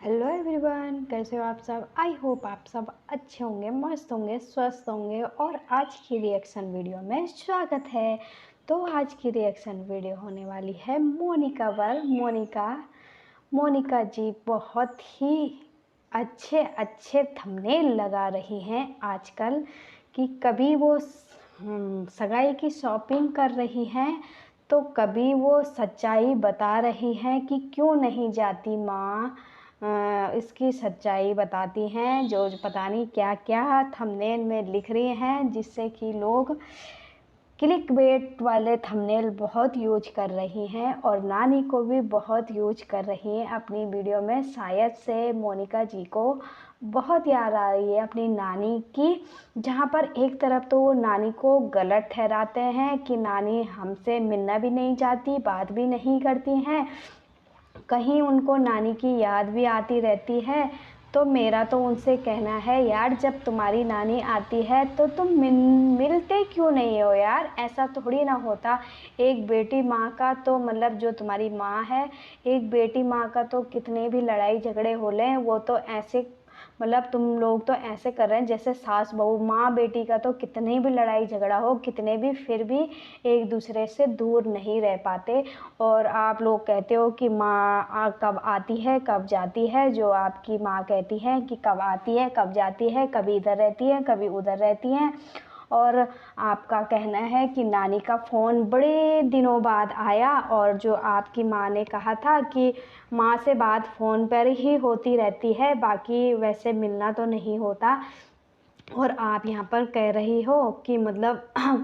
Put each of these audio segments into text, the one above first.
Hello everyone, कैसे हो आप सब। आई होप आप सब अच्छे होंगे, मस्त होंगे, स्वस्थ होंगे। और आज की रिएक्शन वीडियो में स्वागत है। तो आज की रिएक्शन वीडियो होने वाली है मोनिका पर। मोनिका जी बहुत ही अच्छे अच्छे थंबनेल लगा रही हैं आजकल। कि कभी वो सगाई की शॉपिंग कर रही हैं, तो कभी वो सच्चाई बता रही हैं कि क्यों नहीं जाती माँ। इसकी सच्चाई बताती हैं, जो पता नहीं क्या क्या थंबनेल में लिख रही हैं, जिससे कि लोग क्लिक बेट वाले थंबनेल बहुत यूज कर रही हैं। और नानी को भी बहुत यूज कर रही हैं अपनी वीडियो में। शायद से मोनिका जी को बहुत याद आ रही है अपनी नानी की, जहाँ पर एक तरफ तो वो नानी को गलत ठहराते हैं कि नानी हमसे मिलना भी नहीं चाहती, बात भी नहीं करती हैं, कहीं उनको नानी की याद भी आती रहती है। तो मेरा तो उनसे कहना है, यार जब तुम्हारी नानी आती है तो तुम मिलते क्यों नहीं हो यार। ऐसा थोड़ी ना होता। एक बेटी माँ का तो मतलब जो तुम्हारी माँ है, एक बेटी माँ का तो कितने भी लड़ाई झगड़े हो लें, वो तो ऐसे मतलब तुम लोग तो ऐसे कर रहे हैं जैसे सास बहू। माँ बेटी का तो कितने भी लड़ाई झगड़ा हो, कितने भी, फिर भी एक दूसरे से दूर नहीं रह पाते। और आप लोग कहते हो कि माँ कब आती है कब जाती है। जो आपकी माँ कहती है कि कब आती है कब जाती है, कभी इधर रहती है कभी उधर रहती हैं। और आपका कहना है कि नानी का फ़ोन बड़े दिनों बाद आया, और जो आपकी माँ ने कहा था कि माँ से बात फ़ोन पर ही होती रहती है, बाकी वैसे मिलना तो नहीं होता। और आप यहाँ पर कह रही हो कि मतलब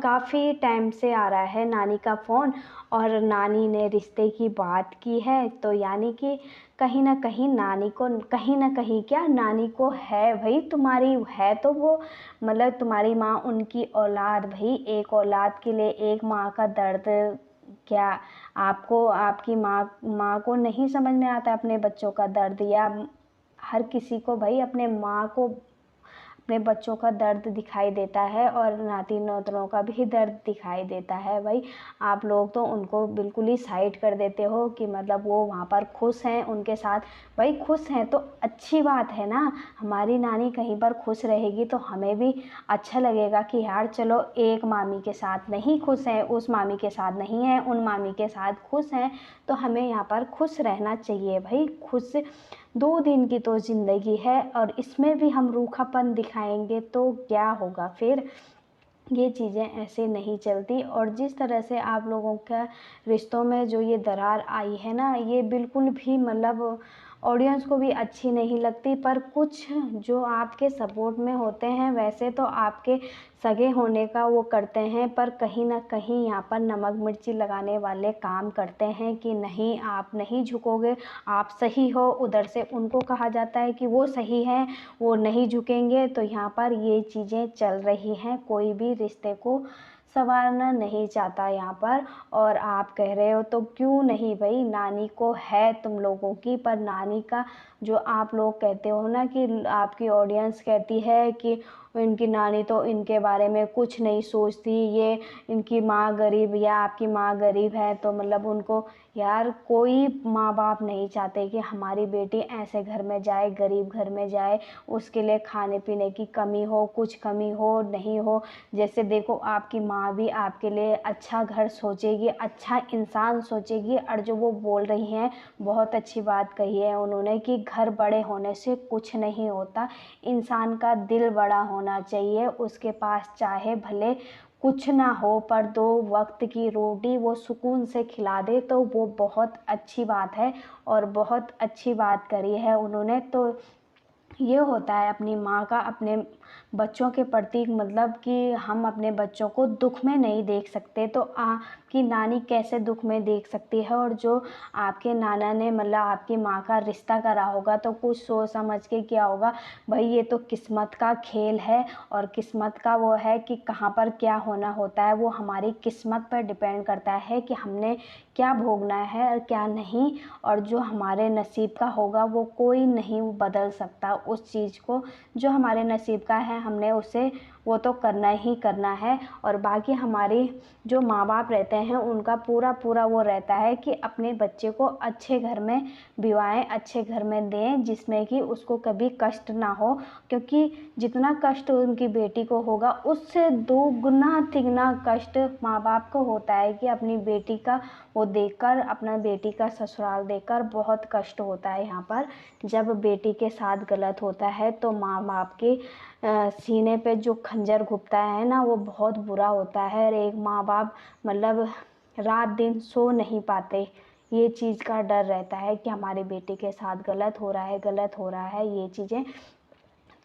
काफ़ी टाइम से आ रहा है नानी का फ़ोन, और नानी ने रिश्ते की बात की है। तो यानी कि कहीं ना कहीं नानी को, कहीं ना कहीं क्या, नानी को है भाई, तुम्हारी है तो वो मतलब तुम्हारी माँ उनकी औलाद भाई। एक औलाद के लिए एक माँ का दर्द क्या आपको, आपकी माँ को नहीं समझ में आता अपने बच्चों का दर्द। या हर किसी को भाई अपने माँ को, अपने बच्चों का दर्द दिखाई देता है, और नाती नौतनों का भी दर्द दिखाई देता है भाई। आप लोग तो उनको बिल्कुल ही साइड कर देते हो कि मतलब वो वहाँ पर खुश हैं उनके साथ। भाई खुश हैं तो अच्छी बात है ना। हमारी नानी कहीं पर खुश रहेगी तो हमें भी अच्छा लगेगा कि यार चलो, एक मामी के साथ नहीं खुश हैं, उस मामी के साथ नहीं है, उन मामी के साथ खुश हैं, तो हमें यहाँ पर खुश रहना चाहिए भाई। खुश 2 दिन की तो ज़िंदगी है, और इसमें भी हम रूखापन दिखाएंगे तो क्या होगा फिर। ये चीज़ें ऐसे नहीं चलती। और जिस तरह से आप लोगों का रिश्तों में जो ये दरार आई है ना, ये बिल्कुल भी मतलब ऑडियंस को भी अच्छी नहीं लगती। पर कुछ जो आपके सपोर्ट में होते हैं, वैसे तो आपके सगे होने का वो करते हैं, पर कहीं ना कहीं यहाँ पर नमक मिर्ची लगाने वाले काम करते हैं कि नहीं आप नहीं झुकोगे, आप सही हो। उधर से उनको कहा जाता है कि वो सही हैं, वो नहीं झुकेंगे। तो यहाँ पर ये चीज़ें चल रही हैं। कोई भी रिश्ते को संवारना नहीं चाहता यहाँ पर। और आप कह रहे हो तो क्यों नहीं भाई, नानी को है तुम लोगों की। पर नानी का जो आप लोग कहते हो ना, कि आपकी ऑडियंस कहती है कि इनकी नानी तो इनके बारे में कुछ नहीं सोचती, ये इनकी माँ गरीब या आपकी माँ गरीब है, तो मतलब उनको, यार कोई माँ बाप नहीं चाहते कि हमारी बेटी ऐसे घर में जाए, गरीब घर में जाए, उसके लिए खाने पीने की कमी हो, कुछ कमी हो नहीं हो। जैसे देखो, आपकी माँ भी आपके लिए अच्छा घर सोचेगी, अच्छा इंसान सोचेगी। और जो वो बोल रही हैं, बहुत अच्छी बात कही है उन्होंने कि घर बड़े होने से कुछ नहीं होता, इंसान का दिल बड़ा होना चाहिए। उसके पास चाहे भले कुछ ना हो, पर 2 वक्त की रोटी वो सुकून से खिला दे, तो वो बहुत अच्छी बात है। और बहुत अच्छी बात करी है उन्होंने। तो ये होता है अपनी माँ का अपने बच्चों के प्रति, मतलब कि हम अपने बच्चों को दुख में नहीं देख सकते, तो आपकी नानी कैसे दुख में देख सकती है। और जो आपके नाना ने मतलब आपकी माँ का रिश्ता करा होगा, तो कुछ सोच समझ के किया होगा भाई। ये तो किस्मत का खेल है, और किस्मत का वो है कि कहाँ पर क्या होना होता है, वो हमारी किस्मत पर डिपेंड करता है कि हमने क्या भोगना है और क्या नहीं। और जो हमारे नसीब का होगा वो कोई नहीं बदल सकता उस चीज़ को। जो हमारे नसीब का है हमने उसे वो तो करना ही करना है। और बाकी हमारे जो माँ बाप रहते हैं उनका पूरा पूरा वो रहता है कि अपने बच्चे को अच्छे घर में विवाहें, अच्छे घर में दें जिसमें कि उसको कभी कष्ट ना हो, क्योंकि जितना कष्ट उनकी बेटी को होगा उससे दोगुना तिगुना कष्ट माँ बाप को होता है कि अपनी बेटी का वो देखकर, अपना बेटी का ससुराल देखकर बहुत कष्ट होता है। यहाँ पर जब बेटी के साथ गलत होता है तो माँ बाप के सीने पे जो खंजर घुपता है ना, वो बहुत बुरा होता है। और एक माँ बाप मतलब रात दिन सो नहीं पाते, ये चीज़ का डर रहता है कि हमारी बेटी के साथ गलत हो रहा है, गलत हो रहा है, ये चीज़ें।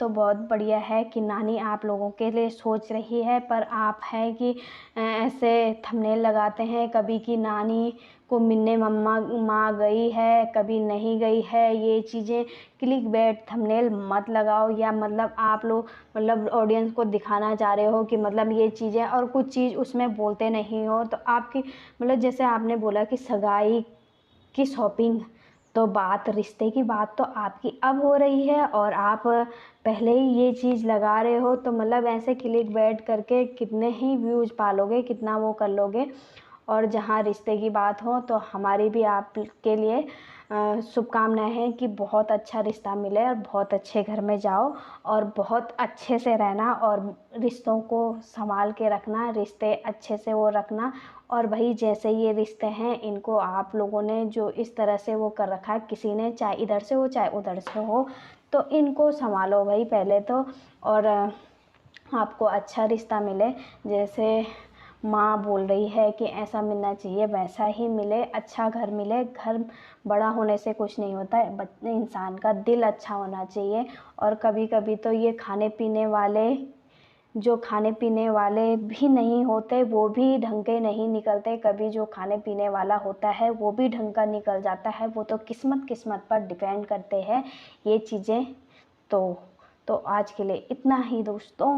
तो बहुत बढ़िया है कि नानी आप लोगों के लिए सोच रही है, पर आप है कि ऐसे थंबनेल लगाते हैं कभी कि नानी को मिलने मम्मा माँ गई है, कभी नहीं गई है। ये चीज़ें क्लिक बैट थंबनेल मत लगाओ, या मतलब आप लोग मतलब ऑडियंस को दिखाना चाह रहे हो कि मतलब ये चीज़ें और कुछ चीज़ उसमें बोलते नहीं हो। तो आपकी मतलब जैसे आपने बोला कि सगाई की शॉपिंग, तो बात रिश्ते की बात तो आपकी अब हो रही है और आप पहले ही ये चीज़ लगा रहे हो, तो मतलब ऐसे क्लिक बैठ करके कितने ही व्यूज़ पालोगे, कितना वो कर लोगे। और जहाँ रिश्ते की बात हो तो हमारी भी आपके लिए शुभकामनाएं हैं कि बहुत अच्छा रिश्ता मिले और बहुत अच्छे घर में जाओ और बहुत अच्छे से रहना और रिश्तों को संभाल के रखना, रिश्ते अच्छे से वो रखना। और भाई जैसे ये रिश्ते हैं इनको आप लोगों ने जो इस तरह से वो कर रखा है, किसी ने चाहे इधर से हो चाहे उधर से हो, तो इनको संभालो भाई पहले तो। और आपको अच्छा रिश्ता मिले, जैसे माँ बोल रही है कि ऐसा मिलना चाहिए वैसा ही मिले, अच्छा घर मिले। घर बड़ा होने से कुछ नहीं होता है, इंसान का दिल अच्छा होना चाहिए। और कभी कभी तो ये खाने पीने वाले, जो खाने पीने वाले भी नहीं होते वो भी ढंग के नहीं निकलते, कभी जो खाने पीने वाला होता है वो भी ढंग का निकल जाता है। वो तो किस्मत किस्मत पर डिपेंड करते हैं ये चीज़ें। तो आज के लिए इतना ही दोस्तों।